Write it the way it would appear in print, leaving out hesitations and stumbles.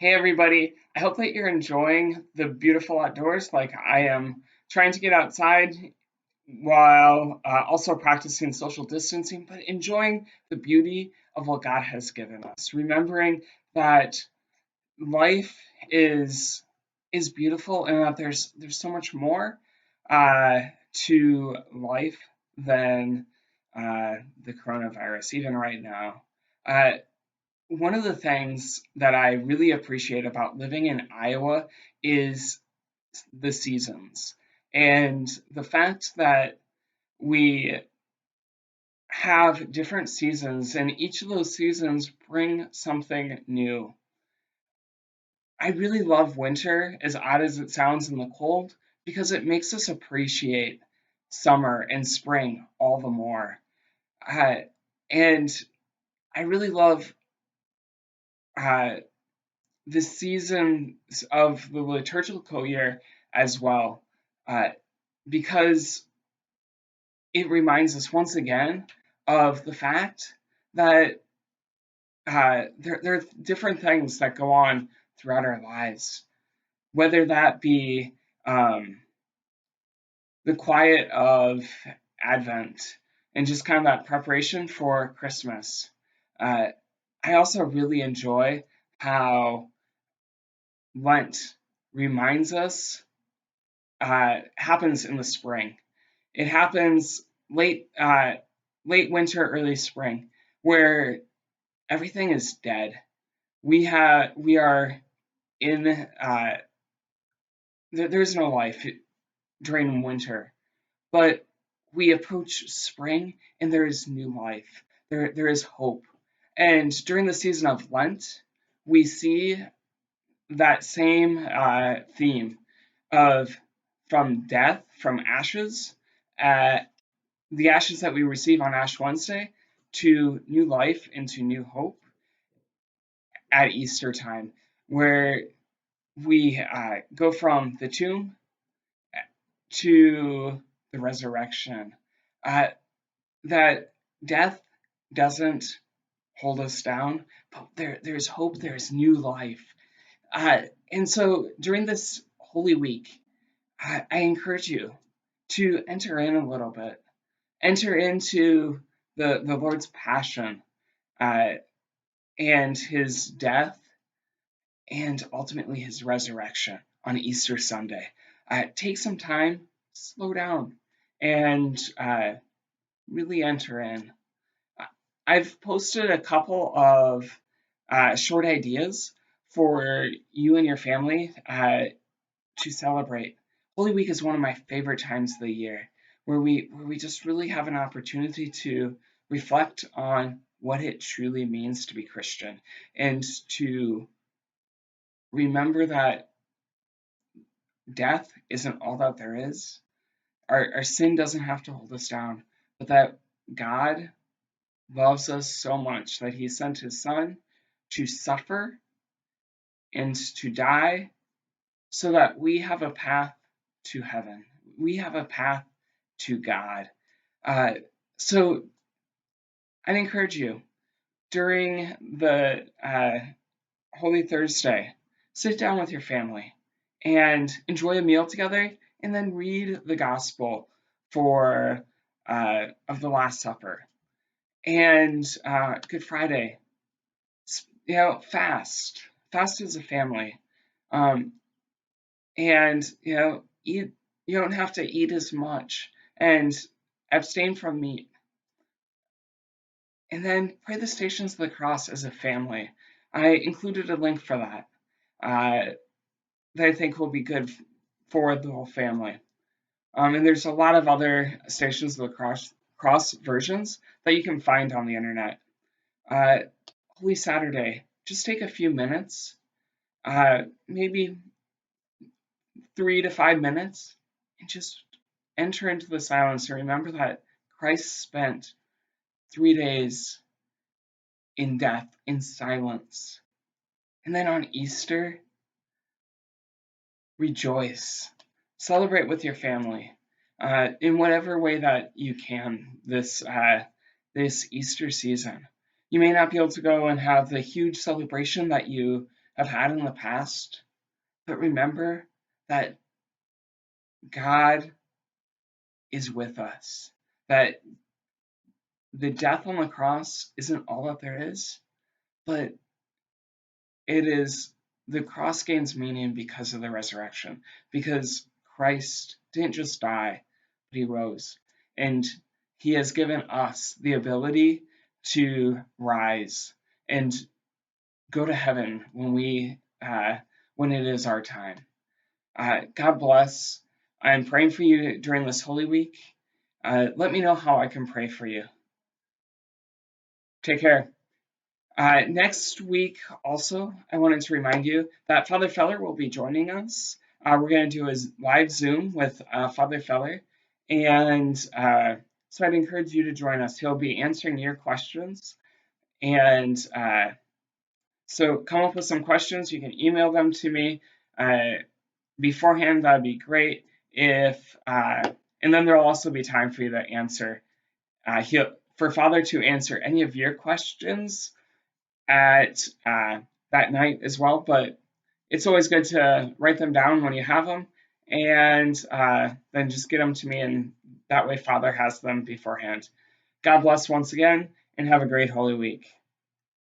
Hey everybody, I hope that you're enjoying the beautiful outdoors like I am trying to get outside while also practicing social distancing, but enjoying the beauty of what God has given us. Remembering that life is is beautiful and that there's so much more uh, to life than the coronavirus, even right now. Uh, One of the things that I really appreciate about living in Iowa is the seasons and the fact that we have different seasons and each of those seasons bring something new. I really love winter, as odd as it sounds in the cold, because it makes us appreciate summer and spring all the more. Uh, and I really love uh, the seasons of the liturgical year as well, uh, because it reminds us once again of the fact that there are different things that go on throughout our lives, whether that be um, the quiet of Advent and just kind of that preparation for Christmas. Uh, I also really enjoy how Lent reminds us happens in the spring. It happens late winter, early spring, where everything is dead. We are in there's no life during winter, but we approach spring and there is new life. There is hope. And during the season of Lent, we see that same theme of from death, from ashes, uh, the ashes that we receive on Ash Wednesday, to new life and to new hope at Easter time, where we go from the tomb to the resurrection. Uh, that death doesn't hold us down, but there's hope, there's new life. And so during this Holy Week, I encourage you to enter in a little bit, enter into the Lord's passion uh, and his death and ultimately his resurrection on Easter Sunday. Take some time, slow down, and really enter in. I've posted a couple of short ideas for you and your family to celebrate. Holy Week is one of my favorite times of the year, where we just really have an opportunity to reflect on what it truly means to be Christian and to remember that death isn't all that there is. Our sin doesn't have to hold us down, but that God loves us so much that he sent his son to suffer and to die so that we have a path to heaven. We have a path to God. Uh, so I'd encourage you during the Holy Thursday, sit down with your family and enjoy a meal together, and then read the Gospel for of the Last Supper and Good Friday. Fast as a family, um, and eat. You don't have to eat as much and abstain from meat, and then pray the Stations of the Cross as a family. I included a link for that. That I think will be good for the whole family. And there's a lot of other Stations of the Cross versions that you can find on the internet. Uh, Holy Saturday, just take a few minutes, maybe 3 to 5 minutes, and just enter into the silence and remember that Christ spent 3 days in death, in silence. And then on Easter, rejoice, celebrate with your family in whatever way that you can this Easter season. You may not be able to go and have the huge celebration that you have had in the past. But remember that God is with us, that the death on the cross isn't all that there is, but it is the cross gains meaning because of the resurrection, because Christ didn't just die, but he rose. And he has given us the ability to rise and go to heaven when it is our time. God bless. I'm praying for you during this Holy Week. Let me know how I can pray for you. Take care. Next week, also, I wanted to remind you that Father Feller will be joining us. We're going to do a live Zoom with Father Feller. And so I'd encourage you to join us. He'll be answering your questions. And so come up with some questions. You can email them to me beforehand. That'd be great. And then there'll also be time for you to answer. For Father to answer any of your questions at that night as well. But it's always good to write them down when you have them, and then just get them to me, and that way Father has them beforehand. God bless once again, and have a great Holy Week.